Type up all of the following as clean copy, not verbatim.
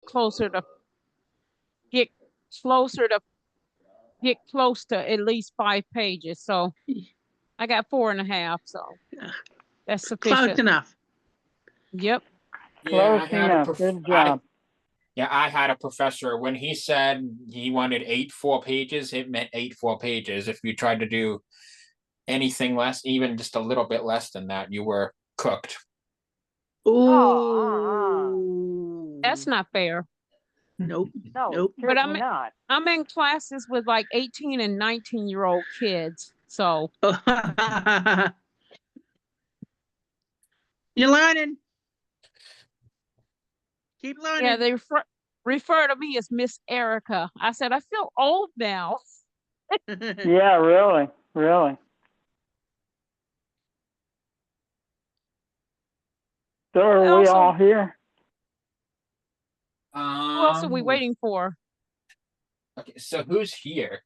closer to get closer to get close to at least 5 pages. So I got 4.5. So that's Close sufficient. enough. Yep. Yeah, Close enough. Good job. I had a professor when he said he wanted 8 4 pages, it meant 8 4 pages. If you tried to do anything less, even just a little bit less than that, you were cooked. Ooh. That's not fair. Nope. No, Nope. But certainly not. I'm in classes with like 18 and 19-year-old kids. So You're learning. Keep learning. yeah, they refer to me as Miss Erica. I said, I feel old now. Yeah, really, really. So are we all here? Who else are we waiting for? Okay, so who's here?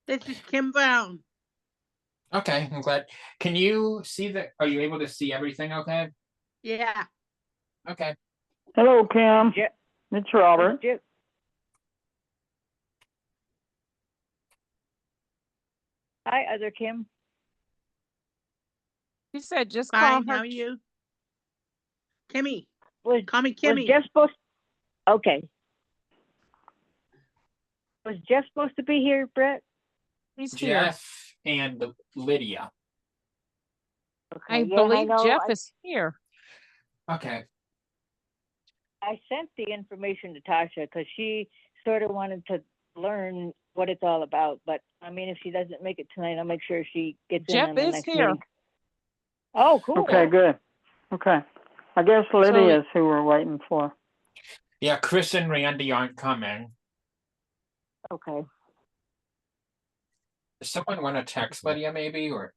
This is Kim Brown. Okay, I'm glad. Can you see that? Are you able to see everything okay? Yeah. Okay. Hello, Kim. Yeah. It's Robert. Hi, other Kim. She said, just Fine. call her. How are you? Kimmy. Call me Kimmy. Was Jeff supposed? Okay. Was Jeff supposed to be here, Brett? He's here. Jeff and Lydia. Okay. I yeah, believe know. Jeff is here. Okay. I sent the information to Tasha because she sort of wanted to learn what it's all about. But I mean, if she doesn't make it tonight, I'll make sure she gets Jeff in on the is next here. meeting. Oh, cool. Okay, good. Okay. I guess Lydia is who we're waiting for. Yeah, Chris and Randy aren't coming. Okay. Does someone want to text Lydia maybe, or?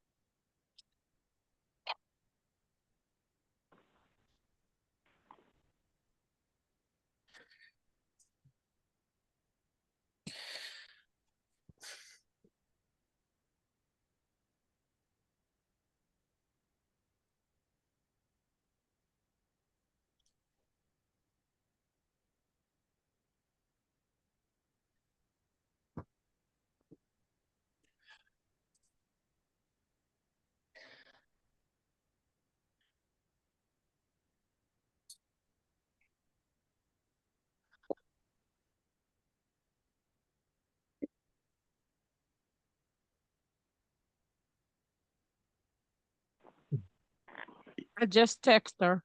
I just text her.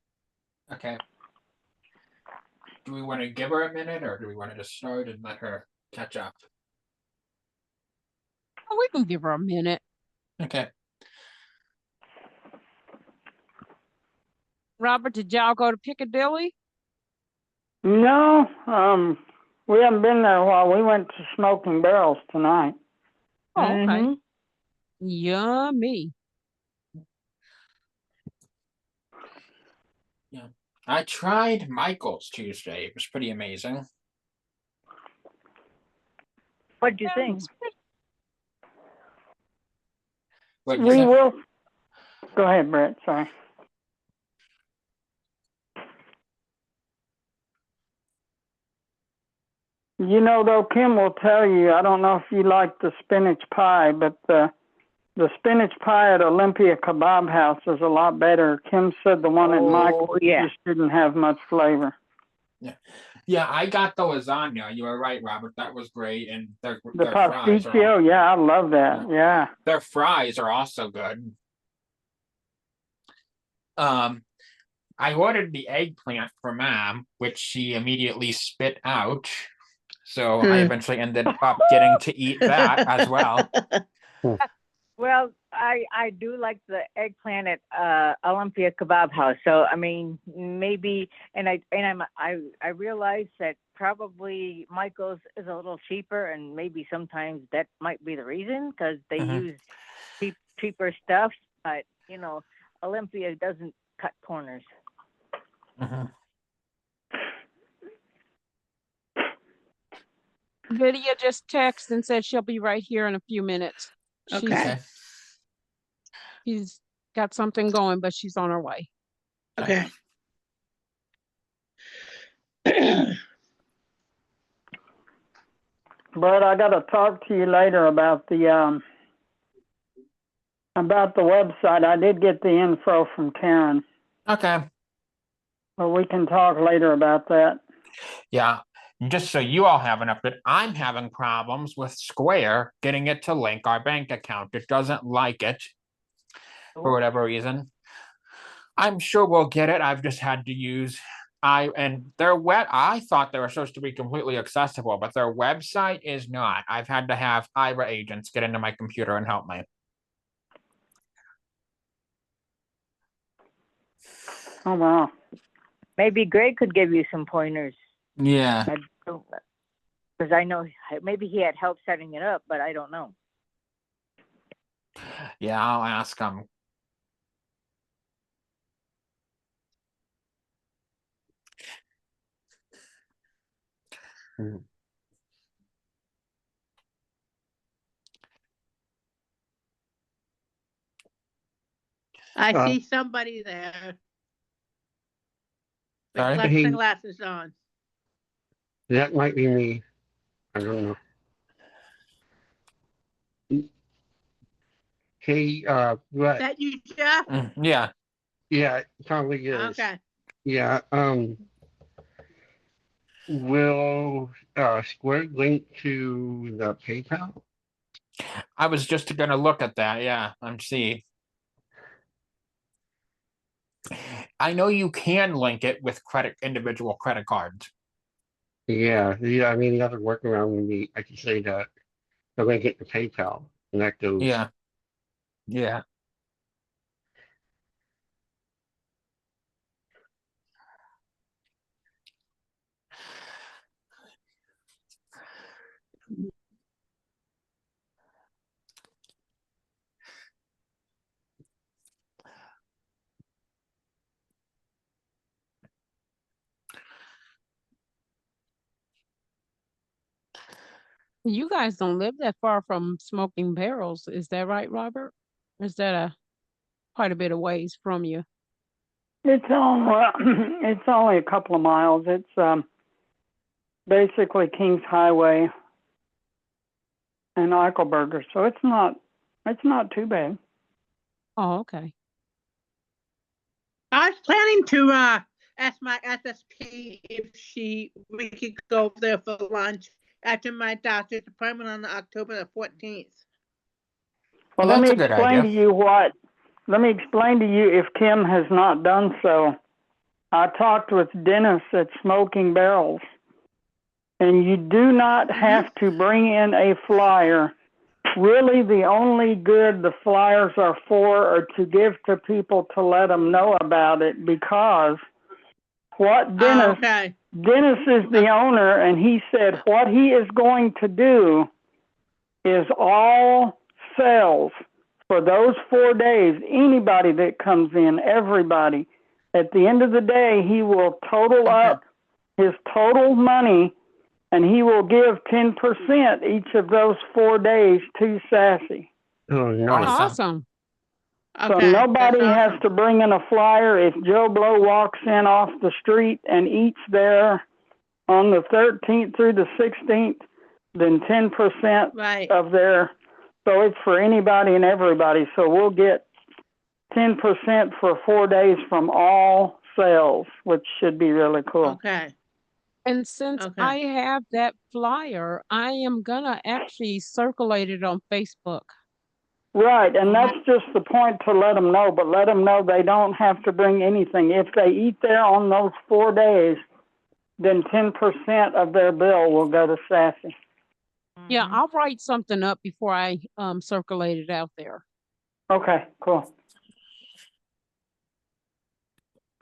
Okay. Do we want to give her a minute, or do we want to just start and let her catch up? Oh, we can give her a minute. Okay. Robert, did y'all go to Piccadilly? No, we haven't been there a while. We went to Smoking Barrels tonight. Oh, okay. Yummy. Yeah. I tried Michael's Tuesday. It was pretty amazing. What'd you think? We will. Go ahead, Brett. Sorry. You know, though, Kim will tell you, I don't know if you like the spinach pie, but the spinach pie at Olympia Kebab House is a lot better. Kim said the one at Michael's just didn't have much flavor. Yeah, I got the lasagna. You were right, Robert. That was great. And their pasticcio, yeah, I love that. Yeah. Their fries are also good. I ordered the eggplant for Mom, which she immediately spit out. So I eventually ended up getting to eat that as well. Well, I do like the eggplant at Olympia Kebab House. So I mean, maybe, and I realize that probably Michael's is a little cheaper, and maybe sometimes that might be the reason because they use cheaper stuff. But you know, Olympia doesn't cut corners. Lydia just texted and said she'll be right here in a few minutes. Okay. She's got something going, but she's on her way. Okay. Bert, I gotta talk to you later about the website. I did get the info from Karen, Okay. but we can talk later about that. Yeah. Just so you all have an update, I'm having problems with Square getting it to link our bank account. It doesn't like it for whatever reason. I'm sure we'll get it. I've just had to use I thought they were supposed to be completely accessible, but their website is not. I've had to have IRA agents get into my computer and help me. Oh, wow. Maybe Greg could give you some pointers. Yeah. Because I know maybe he had help setting it up, but I don't know. Yeah, I'll ask him. I see somebody there with Sorry? left glasses on. That might be me. I don't know. Hey, Is but that you, Jeff? Yeah. yeah, it probably is. Okay. Yeah, will Square link to the PayPal? I was just gonna look at that, yeah, and see. I know you can link it with individual credit cards. Yeah, I mean the other workaround would be I could say that to link it to PayPal and that goes. Yeah. Yeah. You guys don't live that far from Smoking Barrels, is that right, Robert? Or is that quite a bit of ways from you? It's it's only a couple of miles. It's basically Kings Highway and Eichelberger, so it's not too bad. Oh, okay. I was planning to ask my SSP if we could go over there for lunch after my doctor's appointment on October the 14th. Well, That's a let good me explain to you if Kim has not done so. I talked with Dennis at Smoking Barrels, and you do not have to bring in a flyer. Really, the only good the flyers are for are to give to people to let them know about it, because what Dennis is the owner, and he said what he is going to do is all sales for those 4 days. Anybody that comes in, everybody, at the end of the day, he will total up his total money, and he will give 10% each of those 4 days to Sassy. Oh, nice. Awesome. So nobody has to bring in a flyer. If Joe Blow walks in off the street and eats there on the 13th through the 16th, then 10% of their, so it's for anybody and everybody. So we'll get 10% for 4 days from all sales, which should be really cool. Okay. And since I have that flyer, I am gonna actually circulate it on Facebook. Right, and that's just the point, to let them know, but let them know they don't have to bring anything. If they eat there on those 4 days, then 10% of their bill will go to Sassy. Yeah, I'll write something up before I circulate it out there. Okay, cool.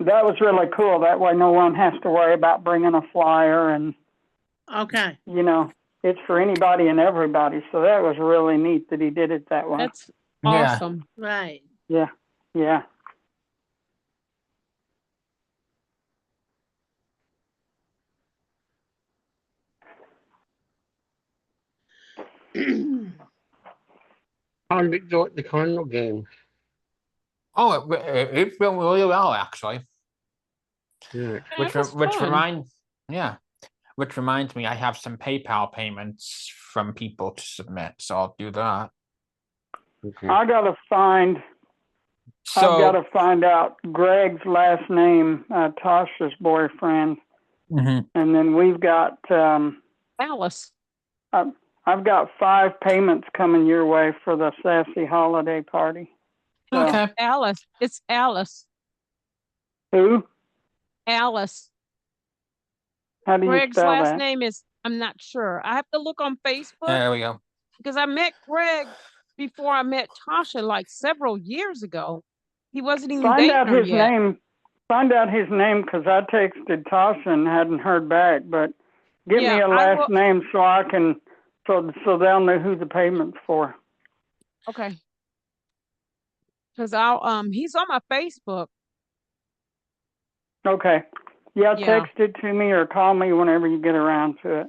That was really cool. That way no one has to worry about bringing a flyer, and you know, it's for anybody and everybody. So that was really neat that he did it that way. That's awesome. Right. Yeah, yeah. How did it go at the Cardinal game? Oh, it went really well, actually. Yeah. Which reminds, yeah. Which reminds me, I have some PayPal payments from people to submit, so I'll do that. Okay. I gotta find, I've So, gotta find out Greg's last name, Tasha's boyfriend. mhm. And then we've got, Alice. I've got 5 payments coming your way for the Sassy holiday party. So, Okay. Alice. It's Alice. who? Alice. How do you Greg's spell last that? name is, I'm not sure. I have to look on Facebook There we go. because I met Greg before I met Tasha like several years ago. He wasn't even Find dating out her his yet. name. Find out his name because I texted Tasha and hadn't heard back. But give me Yeah, a I last will- name so I can, so they'll know who the payment's for. Okay. Because he's on my Facebook. Okay. Yeah, Yeah. text it to me or call me whenever you get around to it.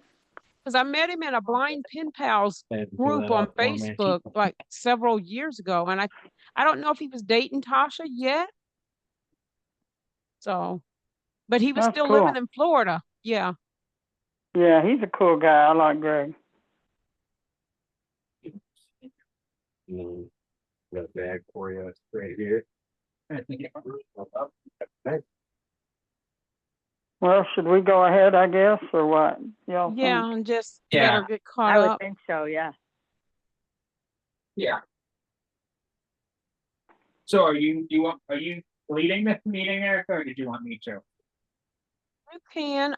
Because I met him in a Blind Pen Pals group on Facebook like several years ago. And I don't know if he was dating Tasha yet. So, but he was That's still cool. living in Florida. Yeah. Yeah, he's a cool guy. I like Greg. Got a bag for you right here. Well, should we go ahead, I guess, or what? Y'all think? Yeah. And just Yeah. let her get caught I would up. think so, yeah. Yeah. So are you leading this meeting, Erica, or did you want me to? You can,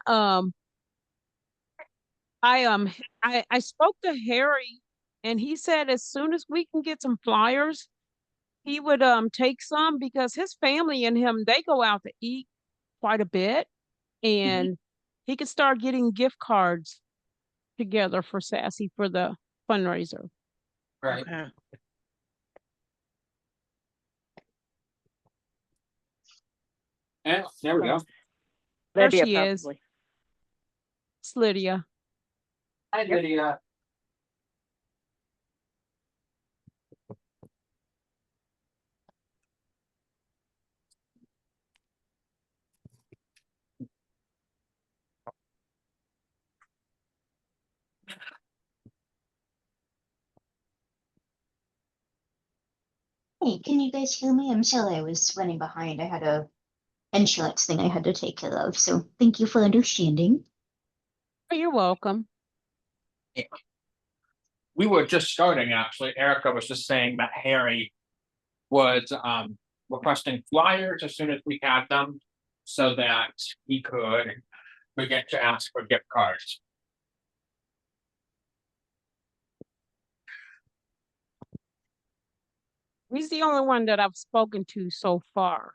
I spoke to Harry and he said as soon as we can get some flyers, he would take some because his family and him, they go out to eat quite a bit and he could start getting gift cards together for Sassy for the fundraiser. Right. Okay. Yeah, there we go. There Lydia she is. probably. It's Lydia. Hi, Lydia. Hey, can you guys hear me? I'm sorry I was running behind. I had a insurance thing I had to take care of, so thank you for understanding. Oh, you're welcome. We were just starting, actually. Erica was just saying that Harry was requesting flyers as soon as we had them so that he could begin to ask for gift cards. He's the only one that I've spoken to so far.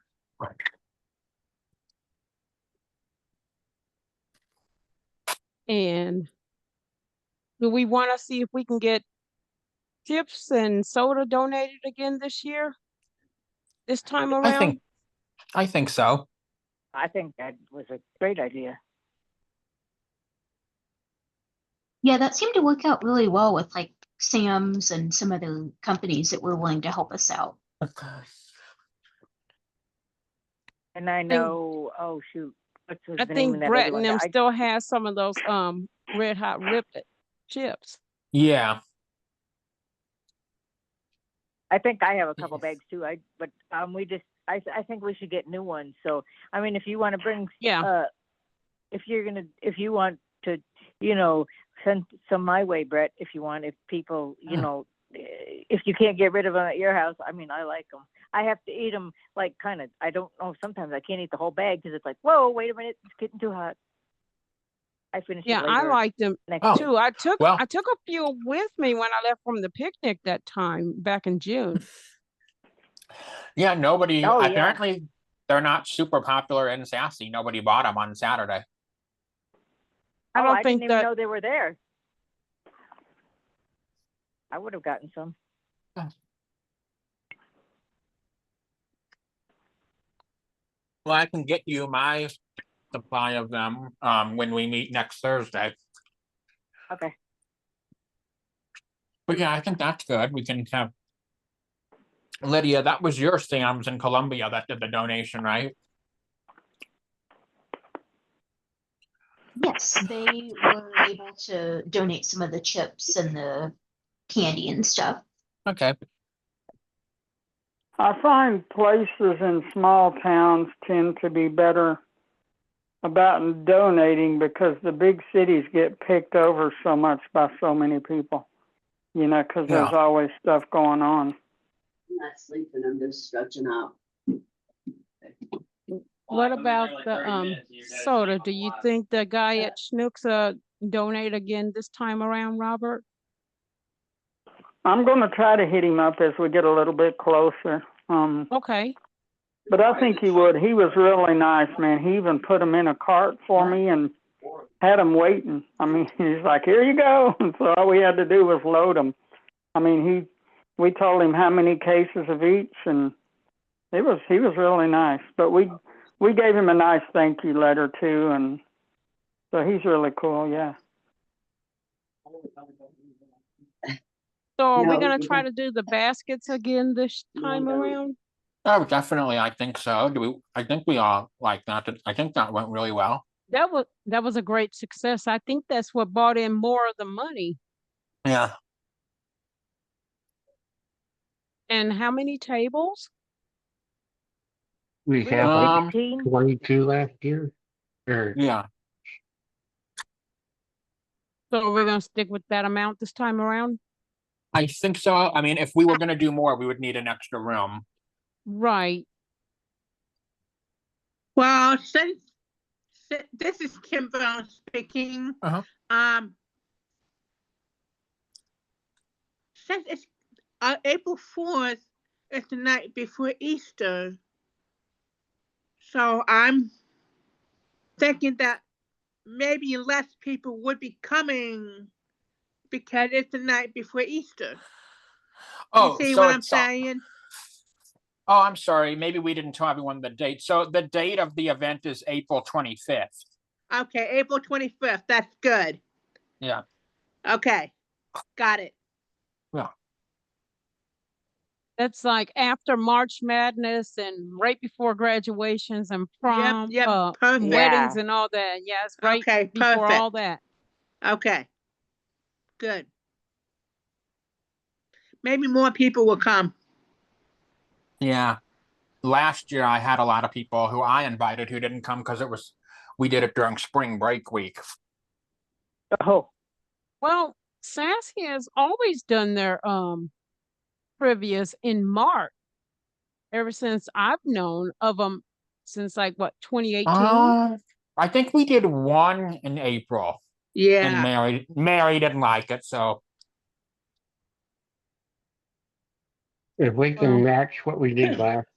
And do we want to see if we can get chips and soda donated again this year? This time around? I think so. I think that was a great idea. Yeah, that seemed to work out really well with like Sam's and some other companies that were willing to help us out. And I know, oh shoot, what's I the name think of that Brett other and one? them still has some of those Red Hot Ripped chips. Yeah. I think I have a couple bags too. But I think we should get new ones. So I mean, if you want to bring, Yeah. if you want to, send some my way, Brett. If you want, if people, if you can't get rid of them at your house, I mean, I like them. I have to eat them like kind of. I don't know. Sometimes I can't eat the whole bag because it's like, whoa, wait a minute, it's getting too hot. I finished. Yeah, it I later like them next Oh. week. too. I took well. a few with me when I left from the picnic that time back in June. Yeah, nobody, Oh, yeah. apparently they're not super popular in Sassy. Nobody bought them on Saturday. I don't I think didn't even that know they were there. I would have gotten some. Well, I can get you my supply of them when we meet next Thursday. Okay. But yeah, I think that's good. We can have Lydia, that was your Sam's in Columbia that did the donation, right? Yes, they were able to donate some of the chips and the candy and stuff. Okay. I find places in small towns tend to be better about donating because the big cities get picked over so much by so many people, you know, because there's Yeah. always stuff going on. I'm not sleeping, I'm just stretching out. What about the soda? Do you think the guy at Schnucks donate again this time around, Robert? I'm going to try to hit him up as we get a little bit closer. Okay. But I think he would. He was really nice, man. He even put him in a cart for me and had him waiting. I mean, he's like, "Here you go." And so all we had to do was load him. I mean, we told him how many cases of each, and he was really nice. But we gave him a nice thank you letter too, and so he's really cool. Yeah. So are we No, gonna we try don't. to do the baskets again this time No. around? Oh, definitely. I think so. I think we all like that. I think that went really well. That was a great success. I think that's what brought in more of the money. Yeah. And how many tables? We We had had like 16. 22 last year. Or Yeah. So we're gonna stick with that amount this time around? I think so. I mean, if we were gonna do more, we would need an extra room. Right. Well, since this is Kim Brown speaking, Uh-huh. Since it's April 4th is the night before Easter, so I'm thinking that maybe less people would be coming because it's the night before Easter. You Oh, see so what I'm it's saying? oh, I'm sorry. Maybe we didn't tell everyone the date. So the date of the event is April 25th. Okay, April 25th. That's good. Yeah. Okay, got it. Yeah. That's like after March Madness and right before graduations and prom, yep, perfect. weddings Yeah. and all that. Yeah, it's right Okay, before perfect. all that. Okay, good. Maybe more people will come. Yeah. Last year I had a lot of people who I invited who didn't come because we did it during spring break week. Oh, Well, Sassy has always done their trivias in March ever since I've known of them since like what 2018. I think we did one in April, and Yeah. Mary didn't like it, so if we Well, can match what we did last,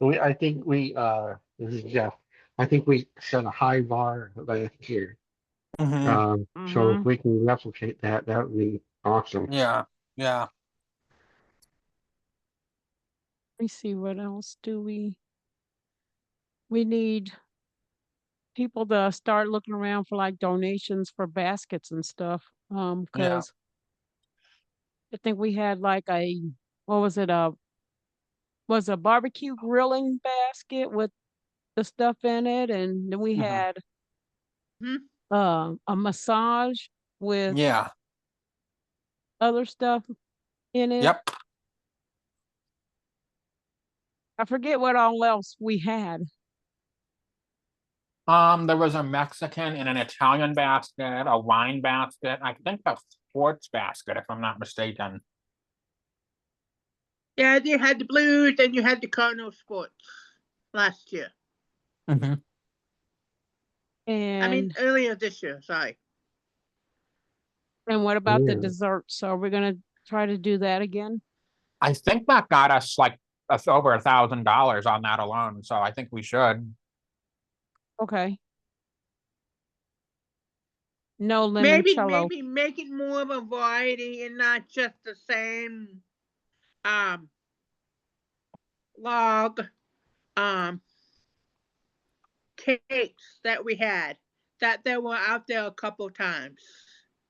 I think this is Jeff. I think we set a high bar last year. mhm. So if mhm. we can replicate that, that would be awesome. Yeah. Let me see what else do we need people to start looking around for like donations for baskets and stuff. Because I think we had like what was it, a barbecue grilling basket with the stuff in it, and then we Mhm. had Mhm. a massage with Yeah. other stuff in it. Yep. I forget what all else we had. There was a Mexican and an Italian basket, a wine basket, I think a sports basket, if I'm not mistaken. Yeah, you had the Blues and you had the Cardinal Sports last year. Mhm. I mean, And earlier this year, sorry. what about the Yeah. desserts? So we're gonna try to do that again? I think that got us like over $1,000 on that alone, so I think we should. Okay. No Maybe limoncello. make it more of a variety and not just the same log cakes that we had. That they were out there a couple times.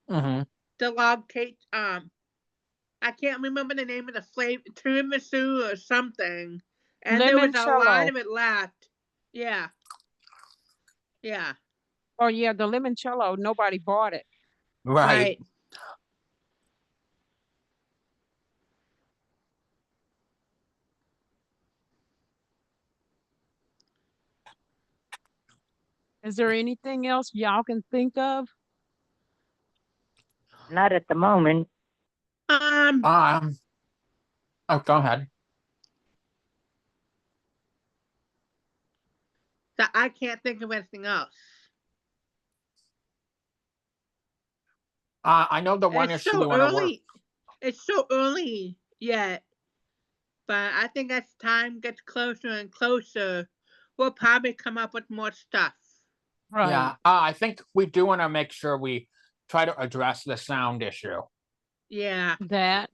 Mm-hmm. The log cake, I can't remember the name of the flavor, tiramisu or something. And there was a lot Limoncello. of it left. Yeah. Yeah. Oh, yeah, the limoncello, nobody bought it. Right. Is there anything else y'all can think of? Not at the moment. Oh, go ahead. So I can't think of anything else. I know the one It's issue we so want to work. early. It's so early yet. But I think as time gets closer and closer, we'll probably come up with more stuff. Right. Yeah, I think we do want to make sure we try to address the sound issue. Yeah. That.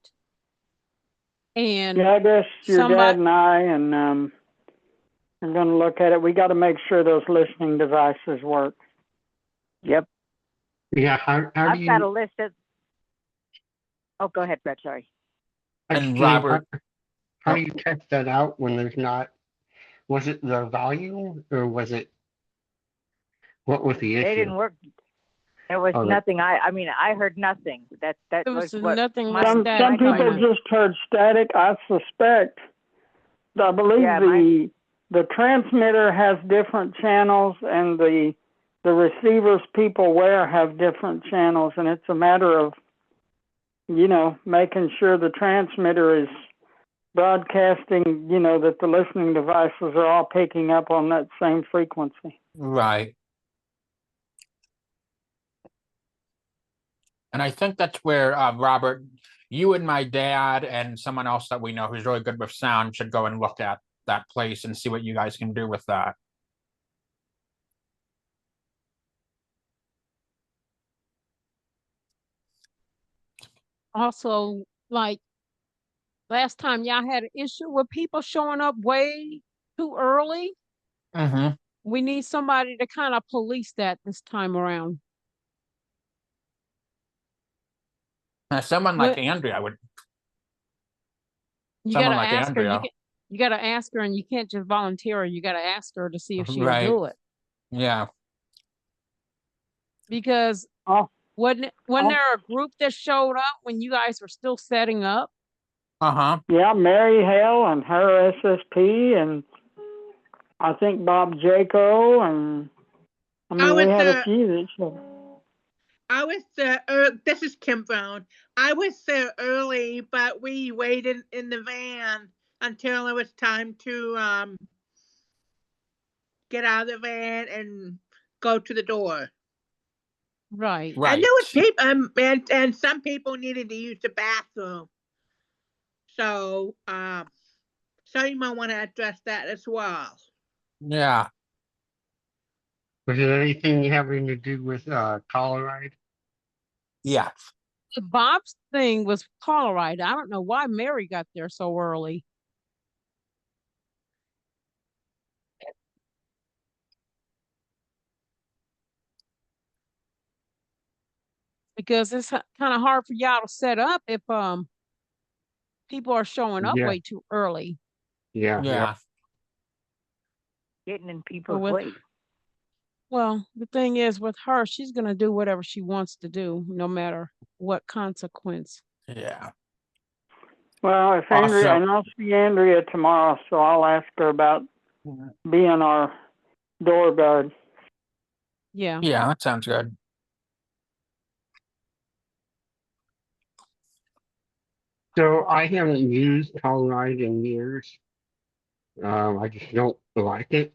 And Yeah, I guess your somebody, dad and I and are going to look at it. We got to make sure those listening devices work. Yep. Yeah, how do I've got a you, list of. Oh, go ahead, Brett. Sorry. And actually, Robert, how do you test that out when there's not, was it the volume or was it, what was the They issue? didn't work. There was Oh, nothing. I mean, I heard nothing. That there was was what nothing my- but Some static people coming. just heard static. I suspect, I believe Yeah, the transmitter has different channels and the receivers people wear have different channels, and it's a matter of, making sure the transmitter is broadcasting, that the listening devices are all picking up on that same frequency. right. And I think that's where, Robert, you and my dad and someone else that we know who's really good with sound should go and look at that place and see what you guys can do with that. Also, like last time y'all had an issue with people showing up way too early. Mm-hmm. We need somebody to kind of police that this time around. Someone like Andrea would. You Someone gotta like ask her. Andrea. You gotta ask her, and you can't just volunteer her. You gotta ask her to see if she'll Right. do it. Yeah. Because wasn't there a group that showed up when you guys were still setting up? Uh-huh. Yeah, Mary Hale and her SSP, and I think Bob Jaco, and we had a few that showed. I was there. This is Kim Brown. I was there early, but we waited in the van until it was time to get out of the van and go to the door. Right. And Right. there was people, and some people needed to use the bathroom. So, so you might want to address that as well. Yeah. Was it anything having to do with Colorado? Yeah. Bob's thing was Colorado. I don't know why Mary got there so early. Because it's kind of hard for y'all to set up if people are showing up Yeah. way too early. Yeah. Yeah. getting in people's with- way. Well, the thing is with her, she's gonna do whatever she wants to do, no matter what consequence. Yeah. Well, if Andrea, Also- and I'll see Andrea tomorrow, so I'll ask her about being our door guard. Yeah. Yeah, that sounds good. So I haven't used Colorado in years. I just don't like it.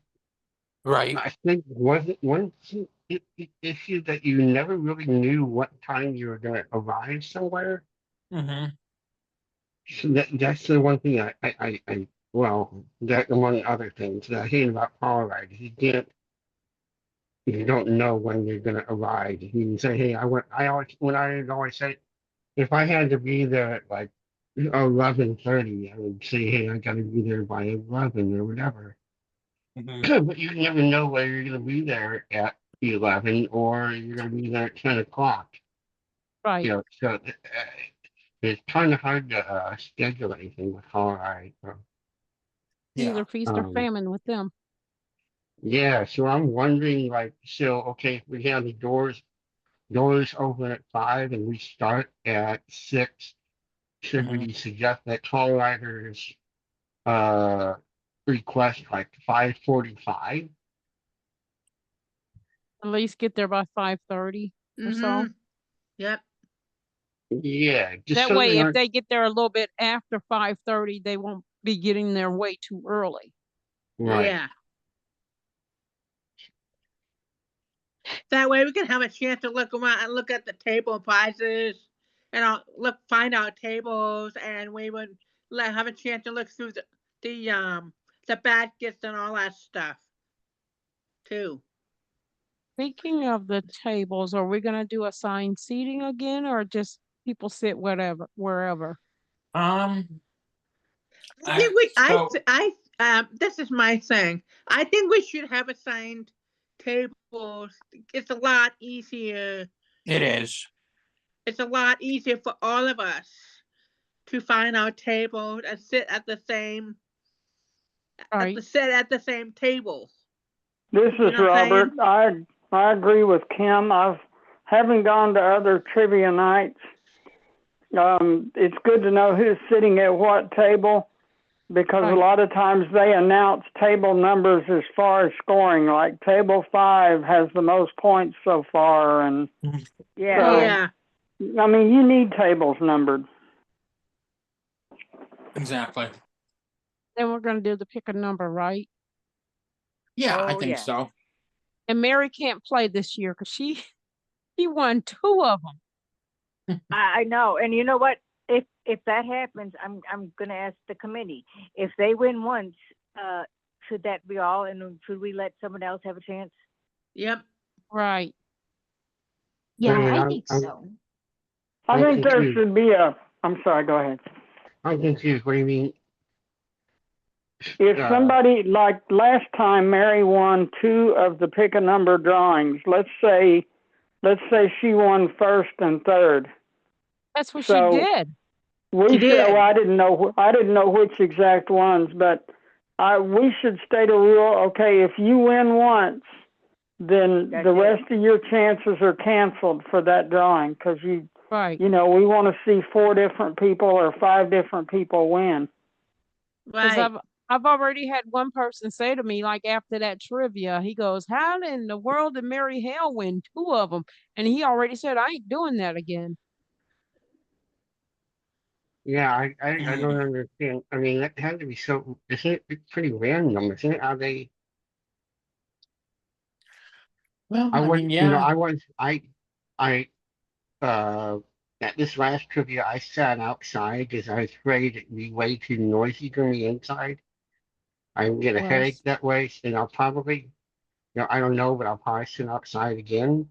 Right. I think was it one issue that you never really knew what time you were going to arrive somewhere. Mm-hmm. So that's the one thing I well, that among other things that I hate about Colorado. You don't know when you're going to arrive. You can say, hey, I always say, if I had to be there at like 11:30, I would say, hey, I got to be there by 11 or whatever. Mm-hmm. But you never know whether you're going to be there at 11 or you're going to be there at 10 o'clock. Right. So it's kind of hard to schedule anything with Colorado. Either Yeah. feast or famine with them. Yeah, so I'm wondering, like, so, okay, if we have the doors open at 5 and we start at 6, should we suggest that call riders, uh, request like 5:45? At least get there by 5:30 or so. Mhm. Yep, Yeah, just That so way, they if aren't, they get there a little bit after 5:30, they won't be getting there way too early. right, yeah. That way we can have a chance to look around and look at the table prices and find out tables, and we would have a chance to look through the baskets and all that stuff too. Speaking of the tables, are we gonna do assigned seating again or just people sit wherever? Um, I think so this is my thing. I think we should have assigned tables. It's a lot easier. it is. It's a lot easier for all of us to find our tables and sit at the same Right. table. This You is know what I'm Robert. I agree with Kim. Haven't gone to other trivia nights. It's good to know who's sitting at what table because Right. a lot of times they announce table numbers as far as scoring. Like table 5 has the most points so far, and Yeah. So- Yeah. I mean you need tables numbered. Exactly. Then we're gonna do the pick a number, right? Yeah, I Oh, think yeah. so. And Mary can't play this year because she won 2 of them. I know, and you know what? If that happens, I'm gonna ask the committee if they win once. Should that be all, and should we let someone else have a chance? Yep. Right. Yeah, mean, I think so. I I'm think there confused. should be I'm sorry, go ahead. I'm confused, what do you mean? If Uh, somebody, like last time, Mary won 2 of the pick a number drawings. Let's say she won first and third. That's what So- she did. She did. Well, I didn't know which exact ones, but we should state a rule. Okay, if you win once, then That's the it. rest of your chances are canceled for that drawing because Right. we want to see 4 different people or 5 different people win. Because Right. I've already had one person say to me, like after that trivia, he goes, "How in the world did Mary Hale win 2 of them?" And he already said, "I ain't doing that again." yeah, I don't understand, I mean, that had to be so, isn't it pretty random, isn't it, how they, Well, I I was, mean, you know, yeah. at this last trivia, I sat outside because I was afraid it'd be way too noisy from the inside. I would get a Was. headache that way, and I'll probably, I don't know, but I'll probably sit outside again.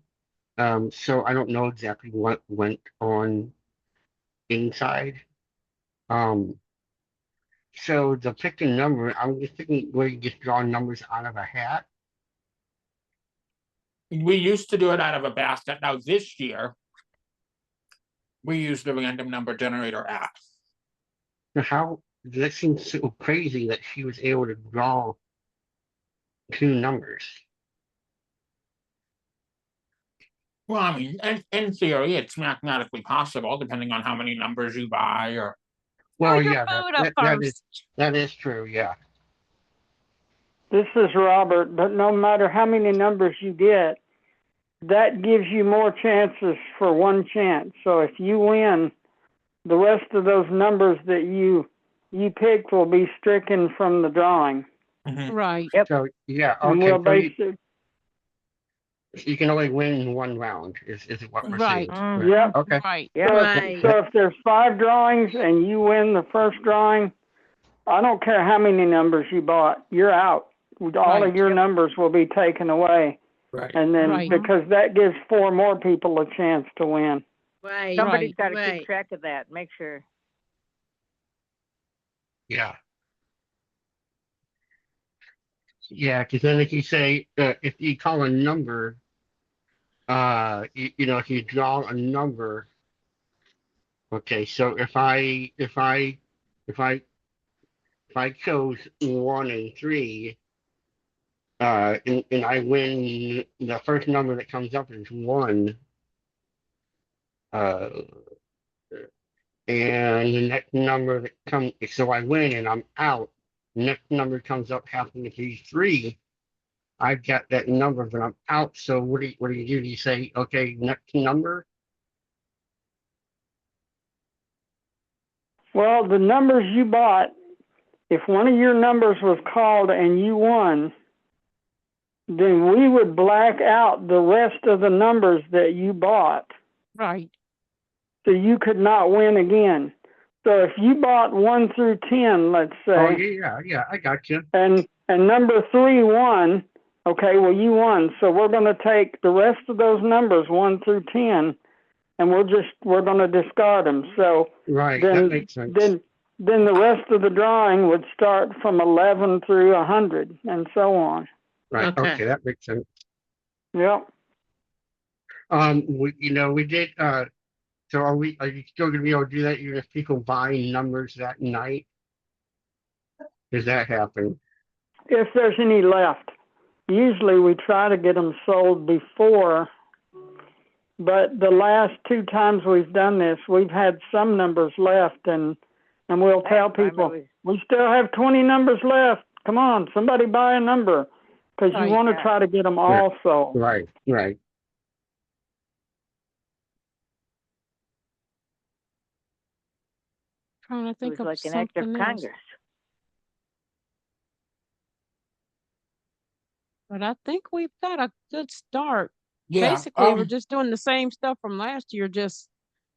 So I don't know exactly what went on inside. So the pick a number, I'm just thinking where you just draw numbers out of a hat. We used to do it out of a basket. Now this year, we use the random number generator app. So how, that seems so crazy that she was able to draw 2 numbers. Well, I mean, in theory, it's mathematically possible, depending on how many numbers you buy or. Well, Pull your yeah, food up that is, first. that is true, yeah. This is Robert, but no matter how many numbers you get, that gives you more chances for one chance. So if you win, the rest of those numbers that you picked will be stricken from the drawing. Mhm. Right. So, yeah, And okay, we'll so base it. you can only win in 1 round, is what we're saying. Right. Yep. Okay, Right. Yep. Right. So if there's 5 drawings and you win the first drawing, I don't care how many numbers you bought, you're out. All Right. of your Yep. numbers will be taken away. Right. And then Right. because that gives 4 more people a chance to win. Right. Somebody's got to Right. keep track of that. Make sure. yeah. Yeah, because then if you say, if you call a number, if you draw a number, okay, so if I chose 1 and 3, and I win, the first number that comes up is one. Uh, and the next number that comes, so I win and I'm out. Next number comes up happens to be three. I've got that number, but I'm out. So what do you do? Do you say, okay, next number? Well, the numbers you bought, if one of your numbers was called and you won, then we would black out the rest of the numbers that you bought. Right. So you could not win again. So if you bought 1 through 10, let's say, Oh, yeah, I got you. and number 3 won, okay, well, you won. So we're going to take the rest of those numbers, 1 through 10, and we're going to discard them. So Right, then, that makes sense. then the rest of the drawing would start from 11 through 100 and so on. Right, Okay. okay, that makes sense. Yep. We did, so are you still gonna be able to do that even if people buy numbers that night? Does that happen? If there's any left. Usually we try to get them sold before, but the last 2 times we've done this, we've had some numbers left, and we'll tell Last time it people, was- we still have 20 numbers left. Come on, somebody buy a number, because you Right. want to Yeah. try to get them all sold. Right. Trying to It think was of like an act of something else. Congress. But I think we've got a good start. Yeah, Basically, we're just doing the same stuff from last year, just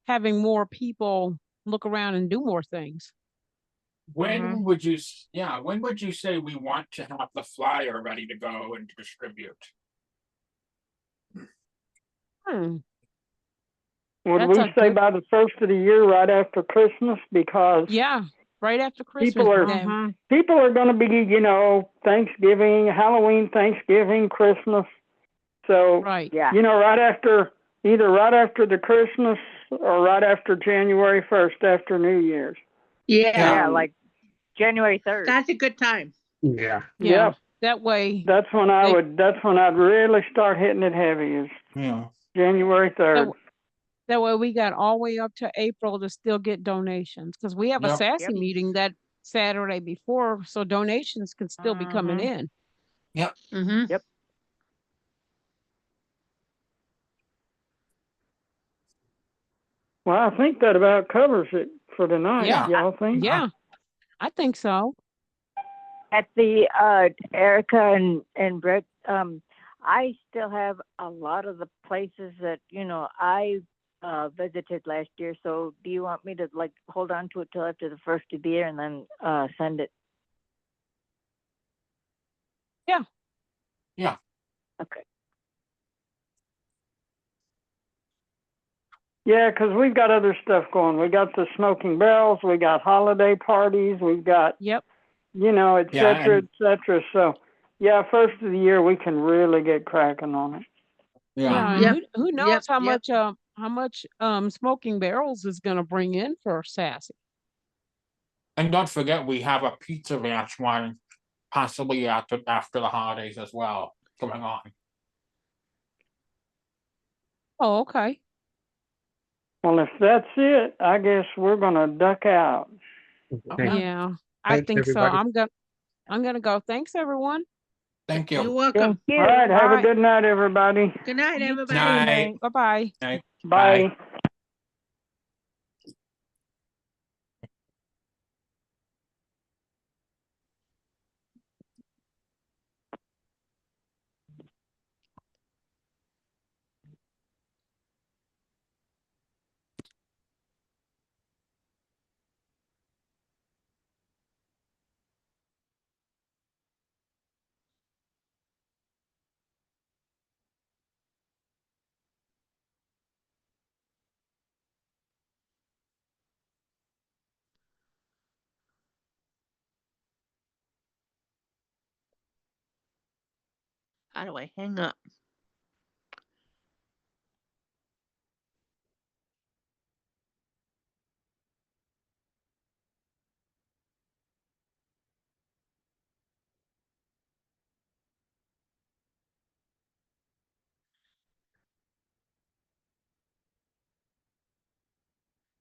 having more people look around and do more things. when would you, when would you say we want to have the flyer ready to go and distribute? Hmm. Would That's we a say good- by the first of the year, right after Christmas? Because Yeah, right after Christmas. People are- then. people are going to be, Thanksgiving, Halloween, Thanksgiving, Christmas. So, Right. Yeah. either right after the Christmas or right after January 1st, after New Year's. Yeah, Yeah, like January 3rd. that's a good time. Yeah. Yeah. Yep. That way. That's when that's when I'd really start hitting it heavy, is Yeah. January 3rd. That way we got all the way up to April to still get donations, because we have a Yep. SASE Yep. meeting that Saturday before, so donations can still be coming in. Mm-hmm. Yep. Well, I think that about covers it for tonight. Yeah. Y'all think? Yeah, I think so. At the Erica and Brett, I still have a lot of the places that I visited last year. So do you want me to hold on to it till after the first of the year and then send it? Yeah. Yeah. Okay. Yeah, because we've got other stuff going. We got the smoking barrels. We got holiday parties. We've got, Yep. et Yeah, cetera, and- et cetera. So, yeah, first of the year we can really get cracking on it. Yeah. And Yep. who knows Yep, how much smoking barrels is gonna bring in for SASE. And don't forget, we have a pizza ranch one possibly after the holidays as well going on. Oh, okay. Well, if that's it, I guess we're gonna duck out. Okay. Yeah, I Thanks, think so. everybody. I'm gonna go. Thanks, everyone. Thank You're you. welcome. Thank you. All right, have a Bye. good night, everybody. Good night, You everybody. Night. Bye-bye. Bye. Bye. How do I hang up?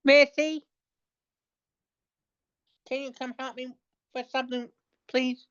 Missy? Can you come help me with something, please?